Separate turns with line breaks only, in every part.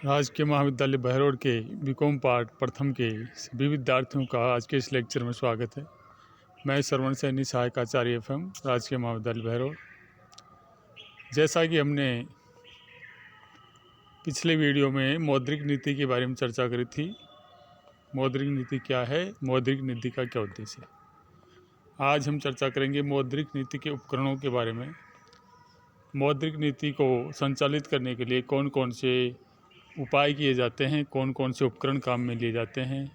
राजकीय महाविद्यालय बहरोड के बीकॉम पार्ट प्रथम के सभी विद्यार्थियों का आज के इस लेक्चर में स्वागत है। मैं श्रवण सैनी, सहायक आचार्य एफएम, राजकीय महाविद्यालय बहरोड। जैसा कि हमने पिछले वीडियो में मौद्रिक नीति के बारे में चर्चा करी थी, मौद्रिक नीति क्या है, मौद्रिक नीति का क्या उद्देश्य है। आज हम चर्चा करेंगे मौद्रिक नीति के उपकरणों के बारे में। मौद्रिक नीति को संचालित करने के लिए कौन कौन से उपाय किए जाते हैं, कौन कौन से उपकरण काम में लिए जाते हैं,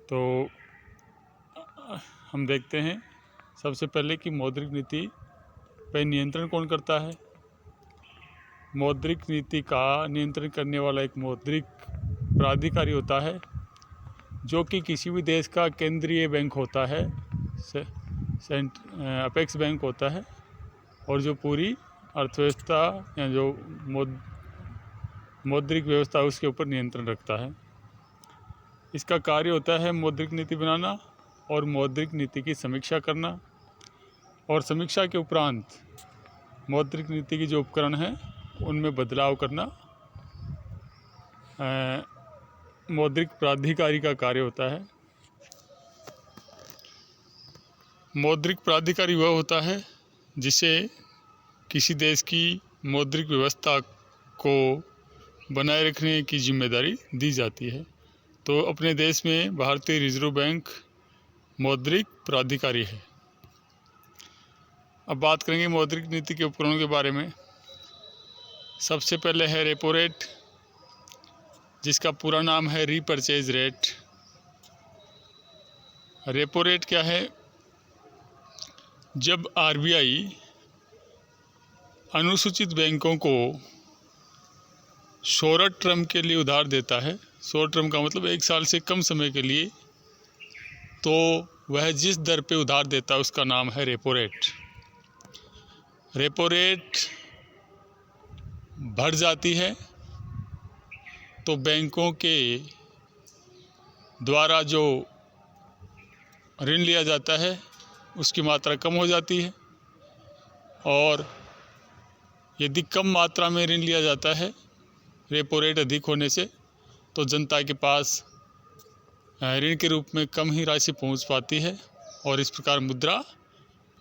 तो हम देखते हैं। सबसे पहले कि मौद्रिक नीति पर नियंत्रण कौन करता है। मौद्रिक नीति का नियंत्रण करने वाला एक मौद्रिक प्राधिकारी होता है, जो कि किसी भी देश का केंद्रीय बैंक होता है, अपेक्स बैंक होता है, और जो पूरी अर्थव्यवस्था या जो मौद्रिक व्यवस्था उसके ऊपर नियंत्रण रखता है। इसका कार्य होता है मौद्रिक नीति बनाना और मौद्रिक नीति की समीक्षा करना, और समीक्षा के उपरांत मौद्रिक नीति की जो उपकरण हैं उनमें बदलाव करना मौद्रिक प्राधिकारी का कार्य होता है। मौद्रिक प्राधिकारी वह होता है जिसे किसी देश की मौद्रिक व्यवस्था को बनाए रखने की जिम्मेदारी दी जाती है। तो अपने देश में भारतीय रिजर्व बैंक मौद्रिक प्राधिकारी है। अब बात करेंगे मौद्रिक नीति के उपकरणों के बारे में। सबसे पहले है रेपो रेट, जिसका पूरा नाम है रीपरचेज रेट। रेपो रेट क्या है? जब आरबीआई अनुसूचित बैंकों को शॉर्ट टर्म के लिए उधार देता है, शॉर्ट टर्म का मतलब 1 साल से कम समय के लिए, तो वह जिस दर पे उधार देता है उसका नाम है रेपो रेट। रेपो रेट बढ़ जाती है तो बैंकों के द्वारा जो ऋण लिया जाता है उसकी मात्रा कम हो जाती है, और यदि कम मात्रा में ऋण लिया जाता है रेपो रेट अधिक होने से, तो जनता के पास ऋण के रूप में कम ही राशि पहुंच पाती है, और इस प्रकार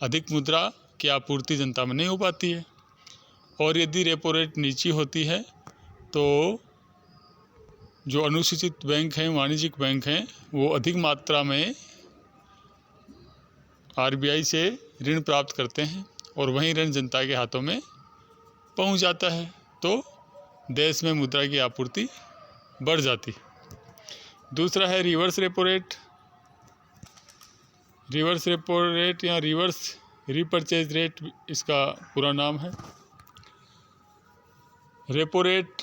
अधिक मुद्रा की आपूर्ति जनता में नहीं हो पाती है। और यदि रेपो रेट नीची होती है तो जो अनुसूचित बैंक हैं, वाणिज्यिक बैंक हैं, वो अधिक मात्रा में आरबीआई से ऋण प्राप्त करते हैं, और वहीं ऋण जनता के हाथों में पहुंच जाता है, तो देश में मुद्रा की आपूर्ति बढ़ जाती। दूसरा है reverse repo rate. Reverse repo rate या रिवर्स रीपरचेज रेट इसका पूरा नाम है। रेपो रेट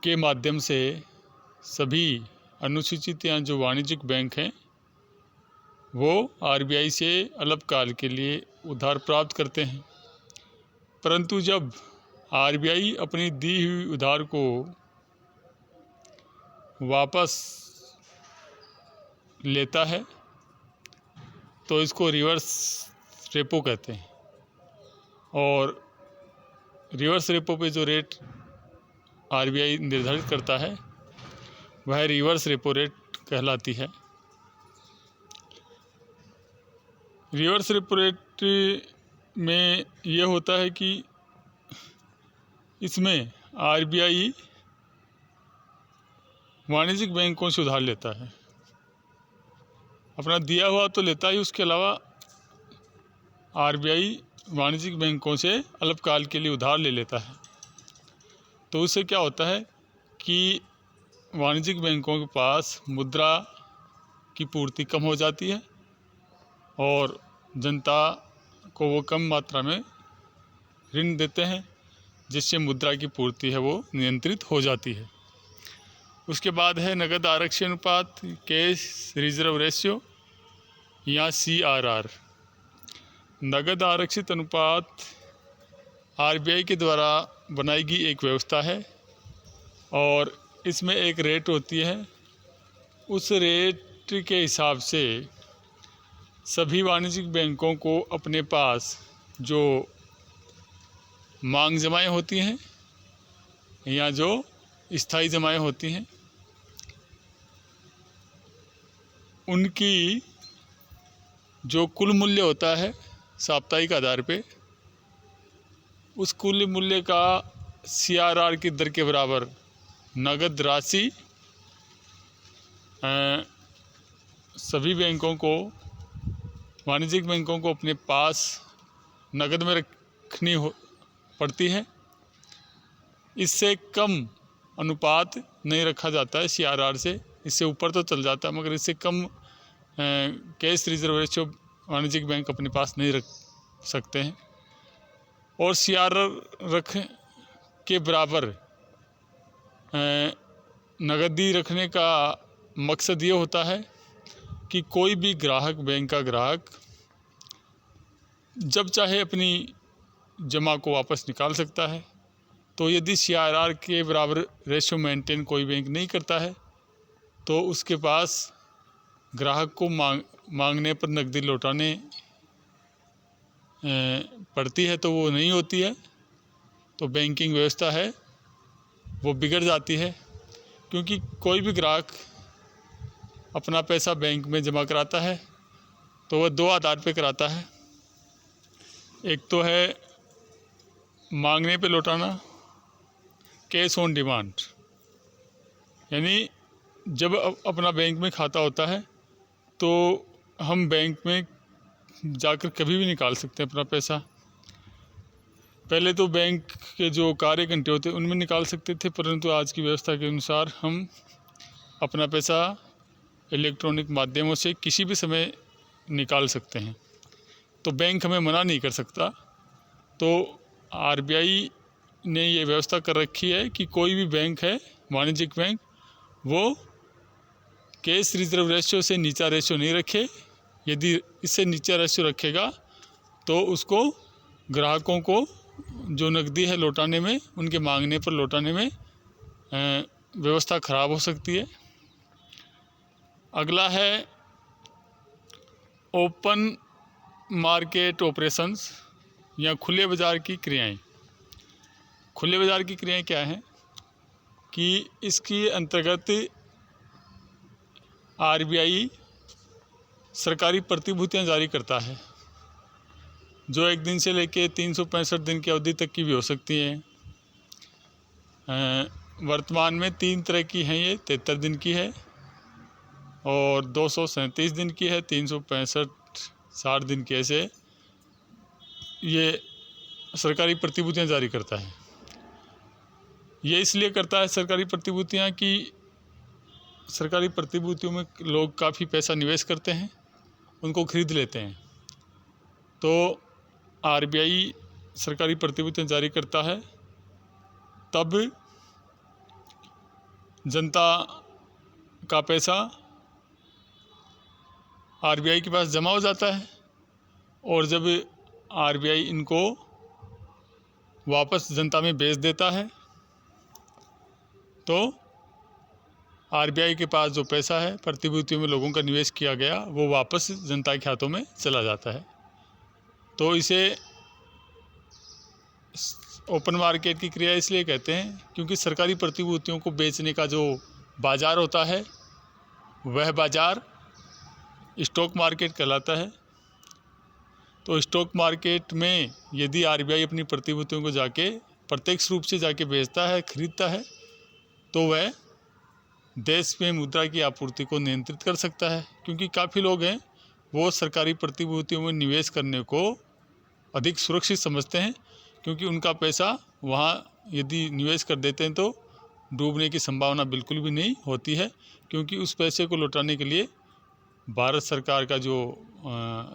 के माध्यम से सभी अनुसूचित या जो वाणिज्यिक बैंक हैं वो आरबीआई से अल्पकाल के लिए उधार प्राप्त करते हैं, परंतु जब आरबीआई अपनी दी हुई उधार को वापस लेता है तो इसको रिवर्स रेपो कहते हैं, और रिवर्स रेपो पे जो रेट आरबीआई निर्धारित करता है वह रिवर्स रेपो रेट कहलाती है। रिवर्स रेपो रेट में यह होता है कि इसमें आरबीआई वाणिज्यिक बैंकों से उधार लेता है, अपना दिया हुआ तो लेता ही, उसके अलावा आरबीआई वाणिज्यिक बैंकों से अल्पकाल के लिए उधार ले लेता है। तो उससे क्या होता है कि वाणिज्यिक बैंकों के पास मुद्रा की पूर्ति कम हो जाती है, और जनता को वो कम मात्रा में ऋण देते हैं, जिससे मुद्रा की पूर्ति है वो नियंत्रित हो जाती है। उसके बाद है नगद आरक्षी अनुपात, कैश रिजर्व रेशियो या CRR। नगद आरक्षित अनुपात आरबीआई के द्वारा बनाई गई एक व्यवस्था है, और इसमें एक रेट होती है। उस रेट के हिसाब से सभी वाणिज्यिक बैंकों को अपने पास जो मांग जमाएं होती हैं या जो स्थायी जमाएं होती हैं उनकी जो कुल मूल्य होता है साप्ताहिक आधार पे, उस कुल मूल्य का CRR की दर के बराबर नगद राशि सभी बैंकों को, वाणिज्यिक बैंकों को अपने पास नगद में रखनी पड़ती है। इससे कम अनुपात नहीं रखा जाता है CRR से, इससे ऊपर तो चल जाता है मगर इससे कम कैश रिजर्व रेशियो वाणिज्यिक बैंक अपने पास नहीं रख सकते हैं। और CRR रख के बराबर नगदी रखने का मकसद ये होता है कि कोई भी ग्राहक, बैंक का ग्राहक जब चाहे अपनी जमा को वापस निकाल सकता है। तो यदि CRR के बराबर रेशियो मेंटेन कोई बैंक नहीं करता है तो उसके पास ग्राहक को मांगने पर नकदी लौटाने पड़ती है तो वो नहीं होती है, तो बैंकिंग व्यवस्था है वो बिगड़ जाती है। क्योंकि कोई भी ग्राहक अपना पैसा बैंक में जमा कराता है तो वह दो आधार पे कराता है। एक तो है मांगने पे लौटाना, कैश ऑन डिमांड, यानी जब अपना बैंक में खाता होता है तो हम बैंक में जाकर कभी भी निकाल सकते हैं अपना पैसा। पहले तो बैंक के जो कार्य घंटे होते हैं उनमें निकाल सकते थे, परंतु आज की व्यवस्था के अनुसार हम अपना पैसा इलेक्ट्रॉनिक माध्यमों से किसी भी समय निकाल सकते हैं, तो बैंक हमें मना नहीं कर सकता। तो RBI ने ये व्यवस्था कर रखी है कि कोई भी बैंक है, वाणिज्यिक बैंक, वो कैश रिजर्व रेशियो से नीचा रेशियो नहीं रखे। यदि इससे नीचा रेशियो रखेगा तो उसको ग्राहकों को जो नकदी है लौटाने में, उनके मांगने पर लौटाने में व्यवस्था खराब हो सकती है। अगला है ओपन मार्केट ऑपरेशंस या खुले बाज़ार की क्रियाएं। खुले बाज़ार की क्रियाएं क्या हैं कि इसके अंतर्गत RBI सरकारी प्रतिभूतियां जारी करता है जो 1 दिन से लेकर 365 दिन की अवधि तक की भी हो सकती हैं। वर्तमान में 3 तरह की हैं, ये 73 दिन की है और 237 दिन की है, 365 60 दिन की, ऐसे ये सरकारी प्रतिभूतियां जारी करता है। ये इसलिए करता है सरकारी प्रतिभूतियां कि सरकारी प्रतिभूतियों में लोग काफ़ी पैसा निवेश करते हैं, उनको खरीद लेते हैं। तो RBI सरकारी प्रतिभूतियां जारी करता है तब जनता का पैसा RBI के पास जमा हो जाता है और जब RBI इनको वापस जनता में बेच देता है तो RBI के पास जो पैसा है प्रतिभूतियों में लोगों का निवेश किया गया वो वापस जनता के खातों में चला जाता है। तो इसे ओपन मार्केट की क्रिया इसलिए कहते हैं क्योंकि सरकारी प्रतिभूतियों को बेचने का जो बाज़ार होता है वह बाज़ार स्टॉक मार्केट कहलाता है। तो स्टॉक मार्केट में यदि RBI अपनी प्रतिभूतियों को जाके प्रत्यक्ष रूप से जाके बेचता है, खरीदता है, तो वह देश में मुद्रा की आपूर्ति को नियंत्रित कर सकता है। क्योंकि काफ़ी लोग हैं वो सरकारी प्रतिभूतियों में निवेश करने को अधिक सुरक्षित समझते हैं, क्योंकि उनका पैसा वहाँ यदि निवेश कर देते हैं तो डूबने की संभावना बिल्कुल भी नहीं होती है, क्योंकि उस पैसे को लौटाने के लिए भारत सरकार का जो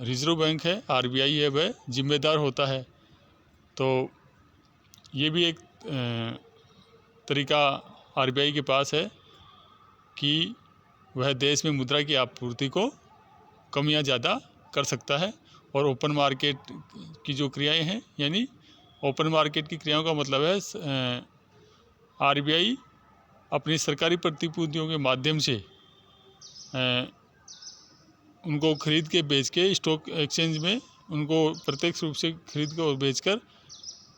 रिजर्व बैंक है RBI है वह जिम्मेदार होता है। तो ये भी एक तरीका RBI के पास है कि वह देश में मुद्रा की आपूर्ति को कम या ज़्यादा कर सकता है। और ओपन मार्केट की जो क्रियाएं हैं, यानी ओपन मार्केट की क्रियाओं का मतलब है RBI अपनी सरकारी प्रतिभूतियों के माध्यम से उनको खरीद के बेच के स्टॉक एक्सचेंज में उनको प्रत्यक्ष रूप से खरीद कर और बेचकर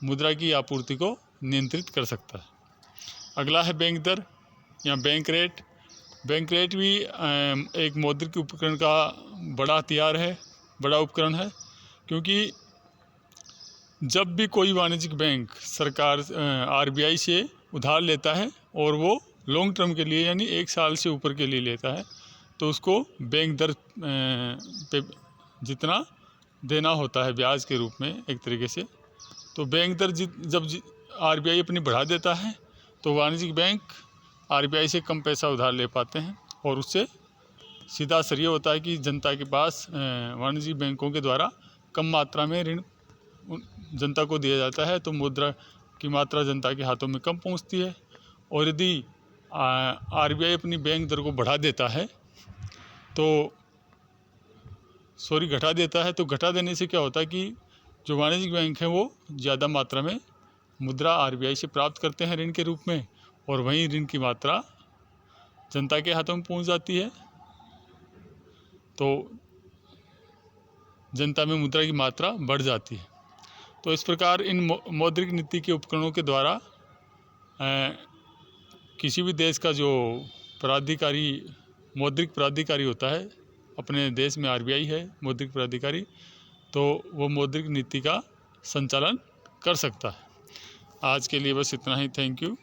मुद्रा की आपूर्ति को नियंत्रित कर सकता है। अगला है बैंक दर या बैंक रेट। बैंक रेट भी एक मौद्रिक उपकरण का बड़ा हथियार है, बड़ा उपकरण है, क्योंकि जब भी कोई वाणिज्यिक बैंक सरकार RBI से उधार लेता है और वो लॉन्ग टर्म के लिए यानी 1 साल से ऊपर के लिए लेता है, तो उसको बैंक दर पे जितना देना होता है ब्याज के रूप में एक तरीके से। तो बैंक दर जब RBI अपनी बढ़ा देता है तो वाणिज्यिक बैंक RBI से कम पैसा उधार ले पाते हैं, और उससे सीधा असर ये होता है कि जनता के पास वाणिज्यिक बैंकों के द्वारा कम मात्रा में ऋण जनता को दिया जाता है, तो मुद्रा की मात्रा जनता के हाथों में कम पहुंचती है। और यदि RBI अपनी बैंक दर को बढ़ा देता है तो घटा देता है, तो घटा देने से क्या होता है कि जो वाणिज्यिक बैंक हैं वो ज़्यादा मात्रा में मुद्रा RBI से प्राप्त करते हैं ऋण के रूप में, और वहीं ऋण की मात्रा जनता के हाथों में पहुंच जाती है, तो जनता में मुद्रा की मात्रा बढ़ जाती है। तो इस प्रकार इन मौद्रिक नीति के उपकरणों के द्वारा किसी भी देश का जो मौद्रिक प्राधिकारी होता है, अपने देश में RBI है मौद्रिक प्राधिकारी, तो वो मौद्रिक नीति का संचालन कर सकता है। आज के लिए बस इतना ही। Thank you.